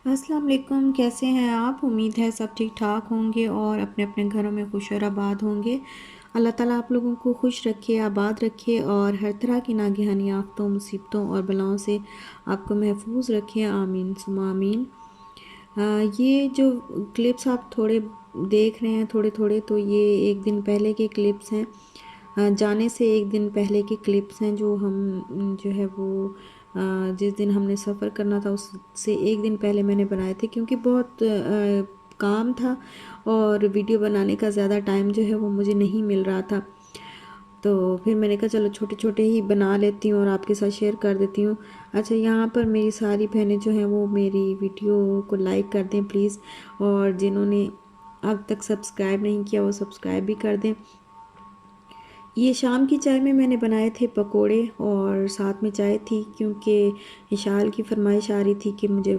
अस्सलाम वालेकुम, कैसे हैं आप? उम्मीद है सब ठीक ठाक होंगे और अपने अपने घरों में खुश और आबाद होंगे। अल्लाह ताला आप लोगों को खुश रखे, आबाद रखे और हर तरह की नागहानी आफतों, मुसीबतों और बलाओं से आपको महफूज रखे। आमीन सुमा आमीन। ये जो क्लिप्स आप थोड़े देख रहे हैं थोड़े थोड़े, तो ये एक दिन पहले के क्लिप्स हैं। जाने से एक दिन पहले के क्लिप्स हैं जो हम जो है वो जिस दिन हमने सफ़र करना था उससे एक दिन पहले मैंने बनाए थे, क्योंकि बहुत काम था और वीडियो बनाने का ज़्यादा टाइम जो है वो मुझे नहीं मिल रहा था। तो फिर मैंने कहा चलो छोटे छोटे ही बना लेती हूँ और आपके साथ शेयर कर देती हूँ। अच्छा, यहाँ पर मेरी सारी बहनें जो हैं वो मेरी वीडियो को लाइक कर दें प्लीज़, और जिन्होंने अब तक सब्सक्राइब नहीं किया वो सब्सक्राइब भी कर दें। ये शाम की चाय में मैंने बनाए थे पकोड़े और साथ में चाय थी, क्योंकि इशाल की फरमाइश आ रही थी कि मुझे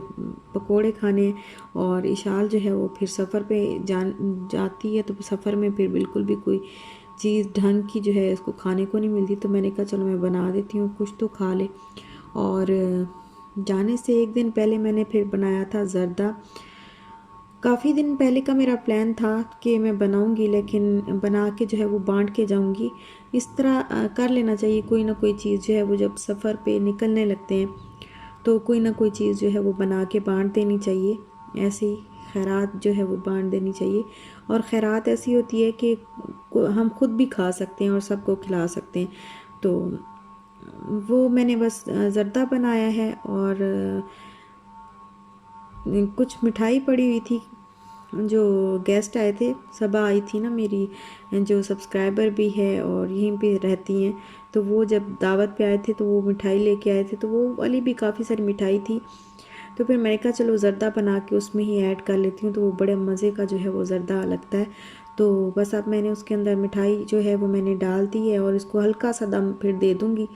पकोड़े खाने हैं। और इशाल जो है वो फिर सफ़र पे जाती है, तो सफ़र में फिर बिल्कुल भी कोई चीज़ ढंग की जो है इसको खाने को नहीं मिलती। तो मैंने कहा चलो मैं बना देती हूँ, कुछ तो खा ले। और जाने से एक दिन पहले मैंने फिर बनाया था ज़र्दा। काफ़ी दिन पहले का मेरा प्लान था कि मैं बनाऊंगी, लेकिन बना के जो है वो बांट के जाऊंगी। इस तरह कर लेना चाहिए, कोई ना कोई चीज़ जो है वो जब सफ़र पे निकलने लगते हैं तो कोई ना कोई चीज़ जो है वो बना के बांट देनी चाहिए। ऐसे ही खैरात जो है वो बांट देनी चाहिए। और खैरात ऐसी होती है कि हम खुद भी खा सकते हैं और सबको खिला सकते हैं। तो वो मैंने बस ज़र्दा बनाया है। और कुछ मिठाई पड़ी हुई थी, जो गेस्ट आए थे, सबा आई थी ना मेरी जो सब्सक्राइबर भी है और यहीं पे रहती हैं। तो वो जब दावत पे आए थे तो वो मिठाई लेके आए थे, तो वो वाली भी काफ़ी सारी मिठाई थी। तो फिर मैंने कहा चलो ज़र्दा बना के उसमें ही ऐड कर लेती हूँ, तो वो बड़े मज़े का जो है वो ज़र्दा लगता है। तो बस अब मैंने उसके अंदर मिठाई जो है वो मैंने डाल दी है और इसको हल्का सा दम फिर दे दूँगी।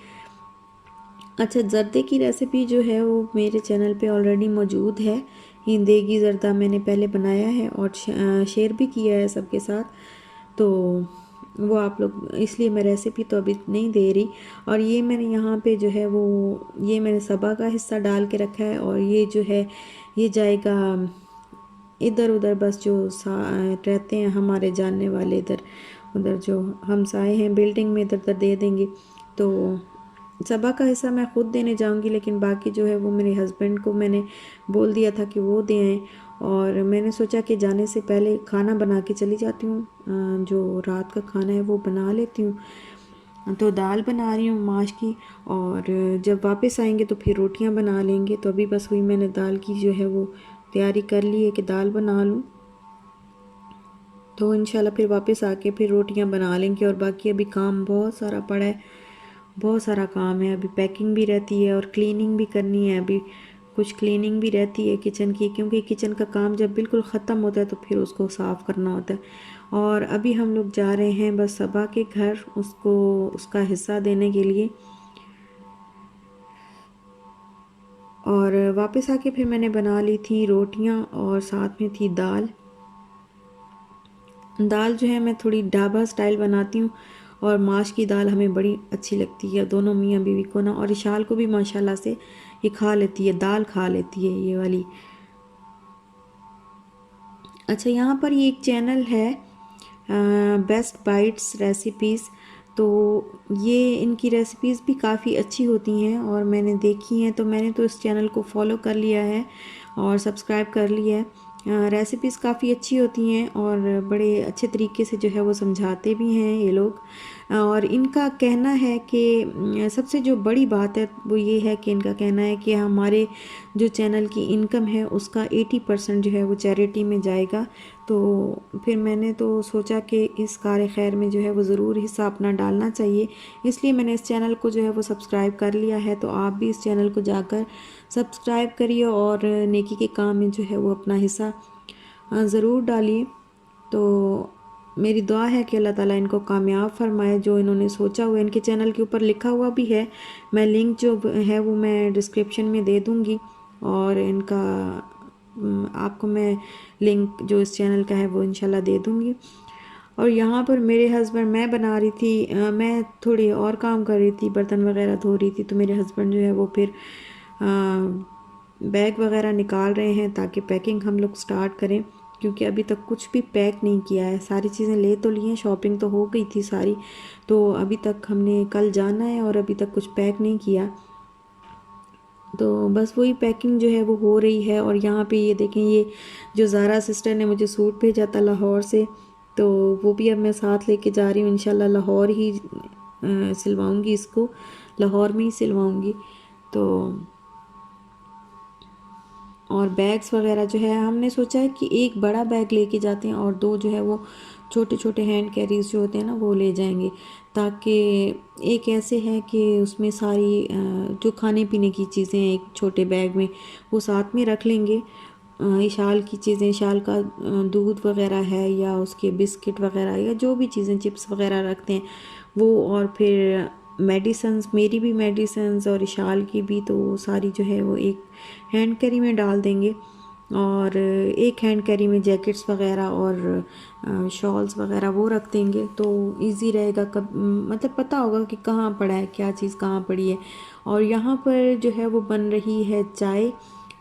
अच्छा, ज़र्दे की रेसिपी जो है वो मेरे चैनल पे ऑलरेडी मौजूद है। हिंदेगी ज़र्दा मैंने पहले बनाया है और शेयर भी किया है सबके साथ। तो वो आप लोग, इसलिए मैं रेसिपी तो अभी नहीं दे रही। और ये मैंने यहाँ पे जो है वो ये मैंने सबा का हिस्सा डाल के रखा है, और ये जो है ये जाएगा इधर उधर, बस जो रहते हैं हमारे जानने वाले इधर उधर जो हमसाए हैं बिल्डिंग में, इधर उधर दे देंगे। तो सबा का हिस्सा मैं ख़ुद देने जाऊंगी, लेकिन बाकी जो है वो मेरे हस्बैंड को मैंने बोल दिया था कि वो दे आएँ। और मैंने सोचा कि जाने से पहले खाना बना के चली जाती हूँ, जो रात का खाना है वो बना लेती हूँ। तो दाल बना रही हूँ माश की, और जब वापस आएंगे तो फिर रोटियाँ बना लेंगे। तो अभी बस हुई मैंने दाल की जो है वो तैयारी कर ली है कि दाल बना लूँ, तो इंशाल्लाह फिर वापस आके फिर रोटियां बना लेंगे। और बाकी अभी काम बहुत सारा पड़ा है, बहुत सारा काम है। अभी पैकिंग भी रहती है और क्लीनिंग भी करनी है। अभी कुछ क्लीनिंग भी रहती है किचन की, क्योंकि किचन का काम जब बिल्कुल ख़त्म होता है तो फिर उसको साफ़ करना होता है। और अभी हम लोग जा रहे हैं बस सबा के घर, उसको उसका हिस्सा देने के लिए। और वापस आके फिर मैंने बना ली थी रोटियां और साथ में थी दाल। दाल जो है मैं थोड़ी ढाबा स्टाइल बनाती हूँ, और माश की दाल हमें बड़ी अच्छी लगती है दोनों मियाँ बीवी को ना, और इशाल को भी माशाल्लाह से ये खा लेती है, दाल खा लेती है ये वाली। अच्छा, यहाँ पर ये एक चैनल है बेस्ट बाइट्स रेसिपीज़। तो ये इनकी रेसिपीज़ भी काफ़ी अच्छी होती हैं और मैंने देखी हैं, तो मैंने तो इस चैनल को फॉलो कर लिया है और सब्सक्राइब कर लिया है। रेसिपीज़ काफ़ी अच्छी होती हैं और बड़े अच्छे तरीके से जो है वो समझाते भी हैं ये लोग। और इनका कहना है कि सबसे जो बड़ी बात है वो ये है कि इनका कहना है कि हमारे जो चैनल की इनकम है उसका 80% जो है वो चैरिटी में जाएगा। तो फिर मैंने तो सोचा कि इस कार खैर में जो है वो ज़रूर हिस्सा अपना डालना चाहिए, इसलिए मैंने इस चैनल को जो है वो सब्सक्राइब कर लिया है। तो आप भी इस चैनल को जाकर सब्सक्राइब करिए और नेकी के काम में जो है वो अपना हिस्सा ज़रूर डालिए। तो मेरी दुआ है कि अल्लाह ताला इनको कामयाब फरमाए जो इन्होंने सोचा हुआ। इनके चैनल के ऊपर लिखा हुआ भी है, मैं लिंक जो है वो मैं डिस्क्रिप्शन में दे दूँगी। और इनका आपको मैं लिंक जो इस चैनल का है वो इंशाल्लाह दे दूँगी। और यहाँ पर मेरे हस्बैंड, मैं बना रही थी, मैं थोड़ी और काम कर रही थी, बर्तन वगैरह धो रही थी, तो मेरे हस्बैंड जो है वो फिर बैग वगैरह निकाल रहे हैं ताकि पैकिंग हम लोग स्टार्ट करें, क्योंकि अभी तक कुछ भी पैक नहीं किया है। सारी चीज़ें ले तो ली हैं, शॉपिंग तो हो गई थी सारी, तो अभी तक हमने कल जाना है और अभी तक कुछ पैक नहीं किया। तो बस वही पैकिंग जो है वो हो रही है। और यहाँ पे ये देखें, ये जो ज़ारा सिस्टर ने मुझे सूट भेजा था लाहौर से, तो वो भी अब मैं साथ लेके जा रही हूँ। इंशाल्लाह लाहौर ही सिलवाऊँगी इसको, लाहौर में ही सिलवाऊँगी। तो और बैग्स वगैरह जो है हमने सोचा है कि एक बड़ा बैग लेके जाते हैं और दो जो है वो छोटे छोटे हैंड कैरीज जो होते हैं ना वो ले जाएंगे, ताकि एक ऐसे है कि उसमें सारी जो खाने पीने की चीज़ें एक छोटे बैग में वो साथ में रख लेंगे। इशाल की चीज़ें, इशाल का दूध वगैरह है या उसके बिस्किट वगैरह या जो भी चीज़ें चिप्स वगैरह रखते हैं वो, और फिर मेडिसन्स, मेरी भी मेडिसन्स और इशाल की भी, तो वो सारी जो है वो एक हैंड कैरी में डाल देंगे। और एक हैंड कैरी में जैकेट्स वगैरह और शॉल्स वगैरह वो रख देंगे, तो इजी रहेगा। कब मतलब पता होगा कि कहाँ पड़ा है, क्या चीज़ कहाँ पड़ी है। और यहाँ पर जो है वो बन रही है चाय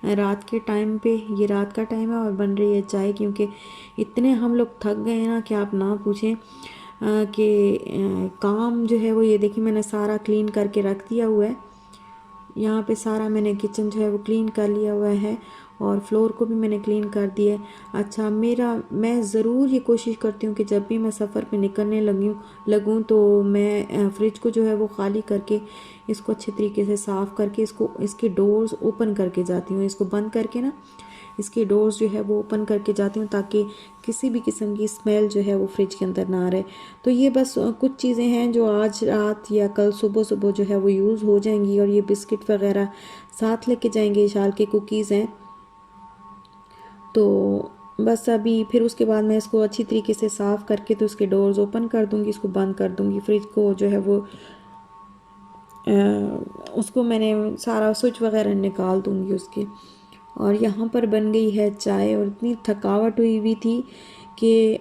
रात के टाइम पे, ये रात का टाइम है और बन रही है चाय, क्योंकि इतने हम लोग थक गए हैं ना कि आप ना पूछें। कि काम जो है वो, ये देखिए मैंने सारा क्लीन करके रख दिया हुआ है। यहाँ पे सारा मैंने किचन जो है वो क्लीन कर लिया हुआ है और फ्लोर को भी मैंने क्लीन कर दिया है। अच्छा, मैं ज़रूर ये कोशिश करती हूँ कि जब भी मैं सफ़र पे निकलने लगूँ तो मैं फ्रिज को जो है वो ख़ाली करके इसको अच्छे तरीके से साफ़ करके इसके डोर्स ओपन करके जाती हूँ। इसको बंद करके ना इसके डोर्स जो है वो ओपन करके जाती हूँ, ताकि किसी भी किस्म की स्मेल जो है वो फ्रिज के अंदर ना रहे। तो ये बस कुछ चीज़ें हैं जो आज रात या कल सुबह सुबह जो है वो यूज़ हो जाएंगी। और ये बिस्किट वगैरह साथ लेके जाएंगे, इशाल के कुकीज़ हैं। तो बस अभी फिर उसके बाद मैं इसको अच्छी तरीके से साफ़ करके तो इसके डोर्स ओपन कर दूँगी, इसको बंद कर दूँगी। फ्रिज को जो है वो उसको मैंने सारा स्विच वगैरह निकाल दूँगी उसके। और यहाँ पर बन गई है चाय और इतनी थकावट हुई हुई थी कि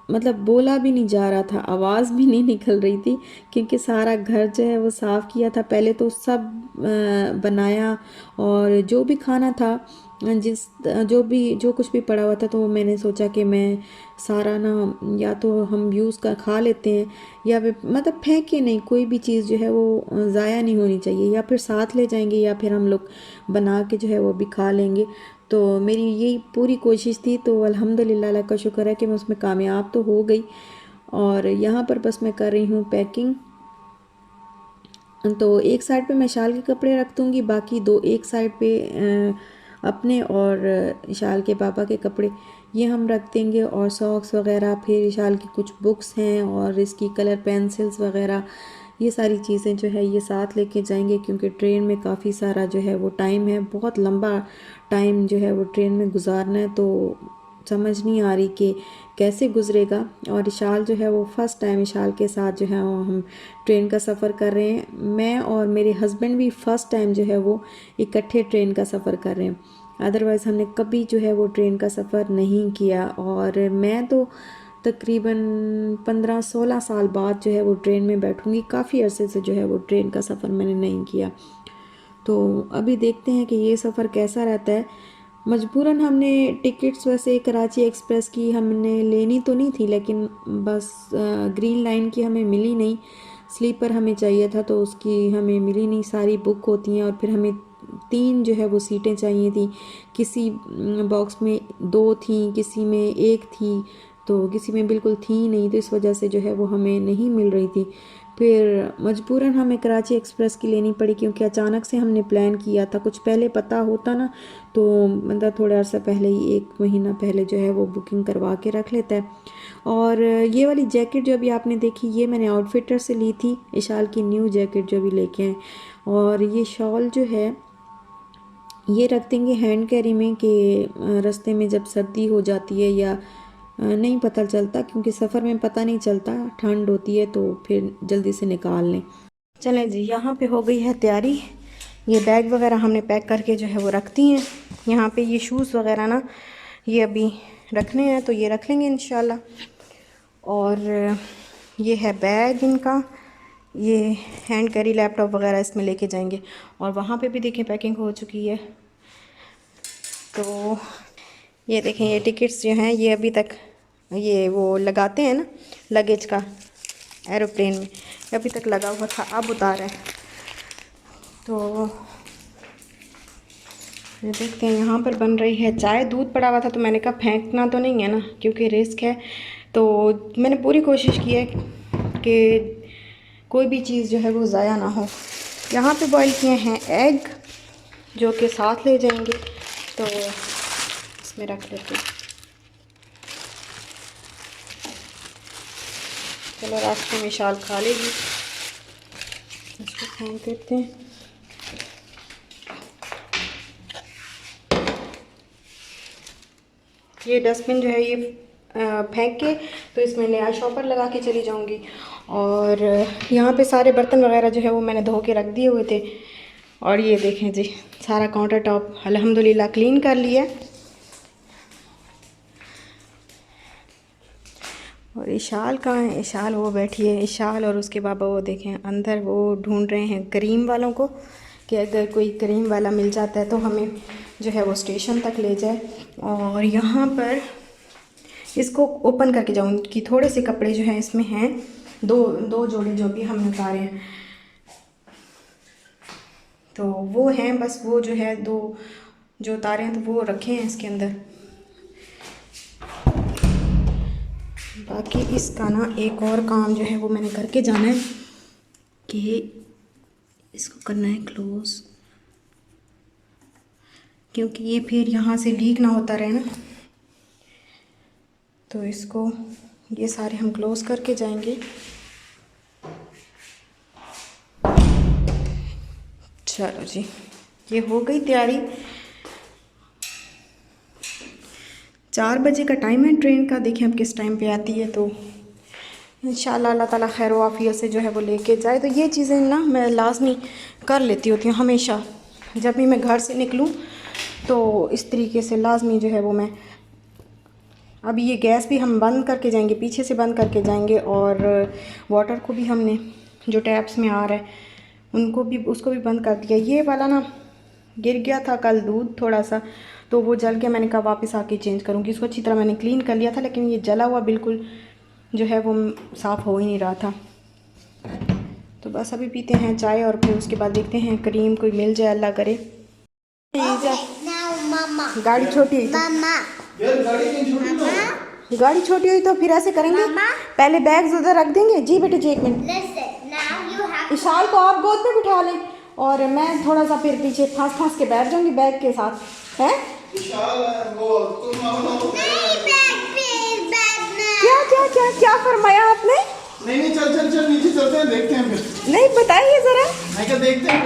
मतलब बोला भी नहीं जा रहा था, आवाज़ भी नहीं निकल रही थी, क्योंकि सारा घर जो है वो साफ़ किया था पहले तो सब बनाया। और जो भी खाना था, जो कुछ भी पड़ा हुआ था, तो मैंने सोचा कि मैं सारा ना या तो हम यूज़ कर खा लेते हैं या फिर मतलब फेंके नहीं, कोई भी चीज़ जो है वो ज़ाया नहीं होनी चाहिए, या फिर साथ ले जाएंगे या फिर हम लोग बना के जो है वो भी खा लेंगे। तो मेरी यही पूरी कोशिश थी। तो अल्हम्दुलिल्लाह, अल्लाह का शुक्र है कि मैं उसमें कामयाब तो हो गई। और यहाँ पर बस मैं कर रही हूँ पैकिंग। तो एक साइड पे मैं शाल के कपड़े रख दूँगी, बाकी दो एक साइड पे अपने और शाल के पापा के कपड़े ये हम रख देंगे, और सॉक्स वगैरह, फिर शाल की कुछ बुक्स हैं और इसकी कलर पेंसिल्स वगैरह, ये सारी चीज़ें जो है ये साथ लेके जाएंगे, क्योंकि ट्रेन में काफ़ी सारा जो है वो टाइम है, बहुत लंबा टाइम जो है वो ट्रेन में गुजारना है। तो समझ नहीं आ रही कि कैसे गुजरेगा। और इशाल जो है वो फ़र्स्ट टाइम इशाल के साथ जो है वो हम ट्रेन का सफ़र कर रहे हैं। मैं और मेरे हस्बैंड भी फ़र्स्ट टाइम जो है वो इकट्ठे ट्रेन का सफ़र कर रहे हैं। अदरवाइज़ हमने कभी जो है वो ट्रेन का सफ़र नहीं किया। और मैं तो तकरीबन 15-16 साल बाद जो है वो ट्रेन में बैठूंगी। काफ़ी अरसे से जो है वो ट्रेन का सफ़र मैंने नहीं किया। तो अभी देखते हैं कि ये सफ़र कैसा रहता है। मजबूरन हमने टिकट्स वैसे कराची एक्सप्रेस की हमने लेनी तो नहीं थी, लेकिन बस ग्रीन लाइन की हमें मिली नहीं, स्लीपर हमें चाहिए था तो उसकी हमें मिली नहीं, सारी बुक होती हैं। और फिर हमें 3 जो है वो सीटें चाहिए थी, किसी बॉक्स में 2 थी, किसी में 1 थी, तो किसी में बिल्कुल थी नहीं, तो इस वजह से जो है वो हमें नहीं मिल रही थी। फिर मजबूरन हमें कराची एक्सप्रेस की लेनी पड़ी, क्योंकि अचानक से हमने प्लान किया था। कुछ पहले पता होता ना तो मतलब थोड़ा अर्सा पहले ही, 1 महीना पहले जो है वो बुकिंग करवा के रख लेता है। और ये वाली जैकेट जो अभी आपने देखी, ये मैंने आउटफिटर से ली थी, इशाल की न्यू जैकेट जो अभी लेके आए। और ये शॉल जो है ये रख देंगे हैंड कैरी में, कि रास्ते में जब सर्दी हो जाती है या नहीं पता चलता, क्योंकि सफ़र में पता नहीं चलता, ठंड होती है तो फिर जल्दी से निकाल लें। चलें जी, यहाँ पे हो गई है तैयारी। ये बैग वगैरह हमने पैक करके जो है वो रख दी हैं। यहाँ पे ये शूज़ वगैरह ना ये अभी रखने हैं, तो ये रख लेंगे इंशाल्लाह। और ये है बैग इनका, ये हैंड कैरी लैपटॉप वगैरह इसमें लेके जाएंगे। और वहाँ पे भी देखें पैकिंग हो चुकी है। तो ये देखें ये टिकट्स जो हैं ये अभी तक ये वो लगाते हैं ना लगेज का एरोप्लेन में, अभी तक लगा हुआ था, अब उतार है। तो ये देखते हैं यहाँ पर बन रही है चाय। दूध पड़ा हुआ था तो मैंने कहा फेंकना तो नहीं है ना, क्योंकि रिस्क है। तो मैंने पूरी कोशिश की है कि कोई भी चीज़ जो है वो ज़ाया ना हो। यहाँ पे बॉईल किए हैं एग जो कि साथ ले जाएंगे, तो इसमें रख लेते हैं। चलो रास्ते में शाल खा लेगी, इसको फेंक देते हैं। ये डस्टबिन जो है ये फेंक के तो इसमें नया शॉपर लगा के चली जाऊंगी। और यहाँ पे सारे बर्तन वगैरह जो है वो मैंने धो के रख दिए हुए थे। और ये देखें जी सारा काउंटर टॉप अल्हम्दुलिल्लाह क्लीन कर लिया। और इशाल कहाँ है? इशाल वो बैठी है, इशाल और उसके बाबा वो देखें अंदर वो ढूंढ रहे हैं करीम वालों को, कि अगर कोई करीम वाला मिल जाता है तो हमें जो है वो स्टेशन तक ले जाए। और यहाँ पर इसको ओपन करके जाऊँ कि थोड़े से कपड़े जो हैं इसमें हैं, दो जोड़े जो भी हमने उतारे हैं तो वो हैं, बस वो जो है दो जो उतारे हैं तो वो रखे हैं इसके अंदर। बाकी इसका ना एक और काम जो है वो मैंने करके जाना है कि इसको करना है क्लोज़, क्योंकि ये फिर यहाँ से लीक ना होता रहे ना। तो इसको ये सारे हम क्लोज़ करके जाएंगे। चलो जी ये हो गई तैयारी। 4 बजे का टाइम है ट्रेन का, देखिए अब किस टाइम पे आती है। तो इंशाल्लाह अल्लाह ताला खैर आफियत से जो है वो लेके जाए। तो ये चीज़ें ना मैं लाजमी कर लेती होती हूँ हमेशा, जब भी मैं घर से निकलूँ तो इस तरीके से लाजमी जो है वो मैं। अब ये गैस भी हम बंद करके जाएंगे, पीछे से बंद करके जाएंगे। और वाटर को भी हमने जो टैप्स में आ रहा है उनको भी उसको भी बंद कर दिया। ये वाला ना गिर गया था कल दूध थोड़ा सा, तो वो जल गया। मैंने कहा वापस आके चेंज करूँगी। इसको अच्छी तरह मैंने क्लीन कर लिया था, लेकिन ये जला हुआ बिल्कुल जो है वो साफ़ हो ही नहीं रहा था। तो बस अभी पीते हैं चाय और फिर उसके बाद देखते हैं करीम कोई मिल जाए, अल्लाह करे। गाड़ी छोटी हुई तो गाड़ी छोटी हुई तो फिर ऐसे करेंगे, पहले बैग्स उधर रख देंगे। जी बेटे जी एक मिनट, इशाल को आप गोद में बिठा लें और मैं थोड़ा सा फिर पीछे फांस के बैठ जाऊंगी बैग के साथ। है क्या क्या क्या क्या फरमाया आपने? नहीं चल नीचे चलते हैं, देखते हैं फिर। नहीं बताइए जरा। मैं क्या देखते हैं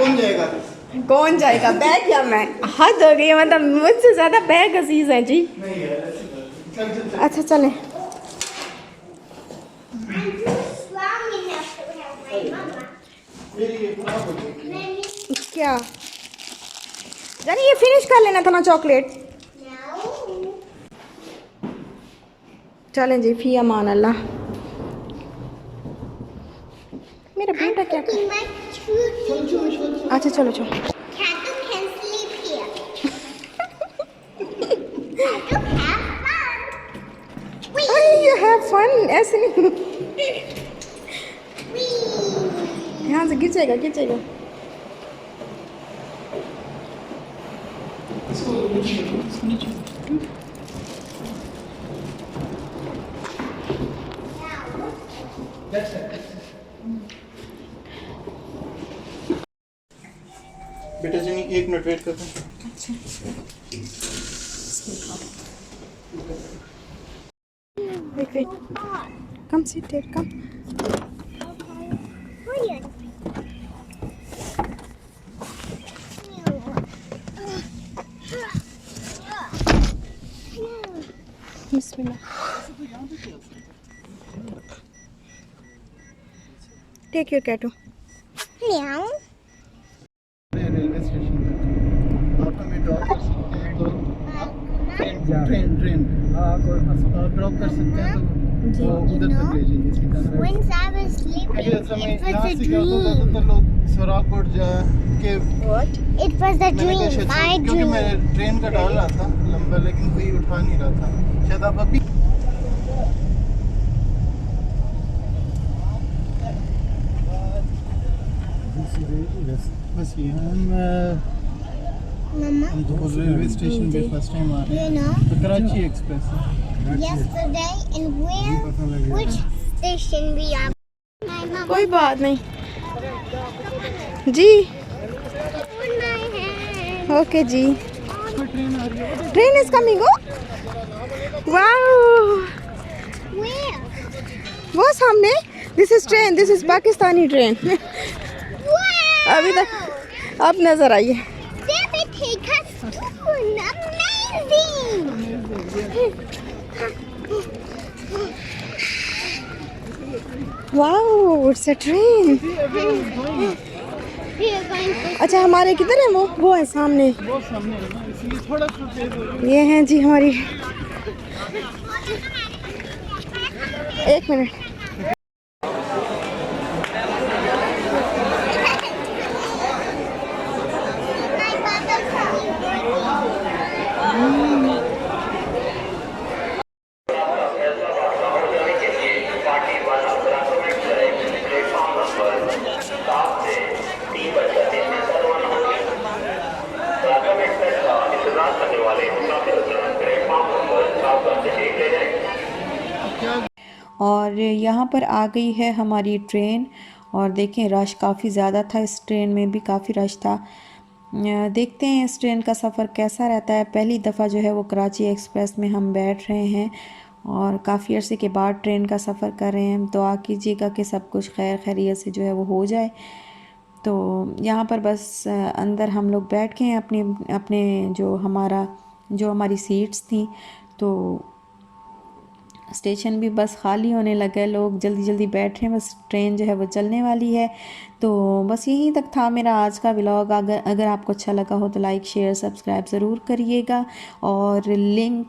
कौन जाएगा बैग या मैं? हद हो गई, मतलब मुझसे ज्यादा बैग अजीज है जी। नहीं यार चल। अच्छा चलें। क्या जानी ये फिनिश कर लेना था ना चॉकलेट। चलें जी फी अमान अल्लाह। मेरा बेटा क्या कर? अच्छा चलो you have fun ऐसे नहीं। यहाँ से गिर जाएगा। बेटा जी 1 मिनट वेट करते हैं। अच्छा wait come sit here come। Take your cat. Meow. Railway station तक ऑटो में ड्रॉप ट्रेन हाँ कोई ड्रॉप कर सकते हैं तो जी। वो उधर तक ले जाएंगे सीधा ना। Once I was sleeping, क्योंकि असल में it was यहाँ a से क्या होता था, dream. ज़्यादातर लोग सोराखकोट जा के It was a मैंने कहा dream, शायद my क्योंकि मैं dream. ट्रेन का डाल रहा था लंबा, लेकिन कोई उठा नहीं रहा था। शायद आप अभी बस ये Mama, हम तो रेलवे स्टेशन पे फर्स्ट टाइम आ रहे you हैं। know, तो कराची एक्सप्रेस है। yesterday and which station we are? My mama कोई बात नहीं जी। hold my hand. ओके जी। ट्रेन आ रही है। Train is coming. Wow, Where? वो सामने। This is train, this is Pakistani train. Wow! अभी तक आप नजर आइए। David, take us soon. Amazing! Wow, it's a train. We are going to. अच्छा, हमारे किधर है वो है सामने। बहुत सामने है ना, इसलिए थोड़ा सा तेज हो गया। ये हैं जी हमारी। एक मिनट। My mother's और यहाँ पर आ गई है हमारी ट्रेन। और देखें, रश काफ़ी ज़्यादा था, इस ट्रेन में भी काफ़ी रश था। देखते हैं इस ट्रेन का सफ़र कैसा रहता है। पहली दफ़ा जो है वो कराची एक्सप्रेस में हम बैठ रहे हैं और काफ़ी अरसे के बाद ट्रेन का सफ़र कर रहे हैं। दुआ कीजिएगा कि सब कुछ खैर खैरियत से जो है वो हो जाए। तो यहाँ पर बस अंदर हम लोग बैठ गए हैं अपने अपने जो हमारी सीट्स थी। तो स्टेशन भी बस खाली होने लगा है, लोग जल्दी जल्दी बैठ रहे हैं, बस ट्रेन जो है वो चलने वाली है। तो बस यहीं तक था मेरा आज का व्लॉग। अगर आपको अच्छा लगा हो तो लाइक शेयर सब्सक्राइब ज़रूर करिएगा। और लिंक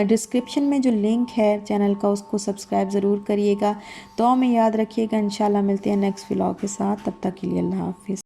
डिस्क्रिप्शन में जो लिंक है चैनल का, उसको सब्सक्राइब ज़रूर करिएगा। तो में याद रखिएगा। इंशाल्लाह मिलते हैं नेक्स्ट व्लॉग के साथ। तब तक के लिए अल्लाह हाफिज़।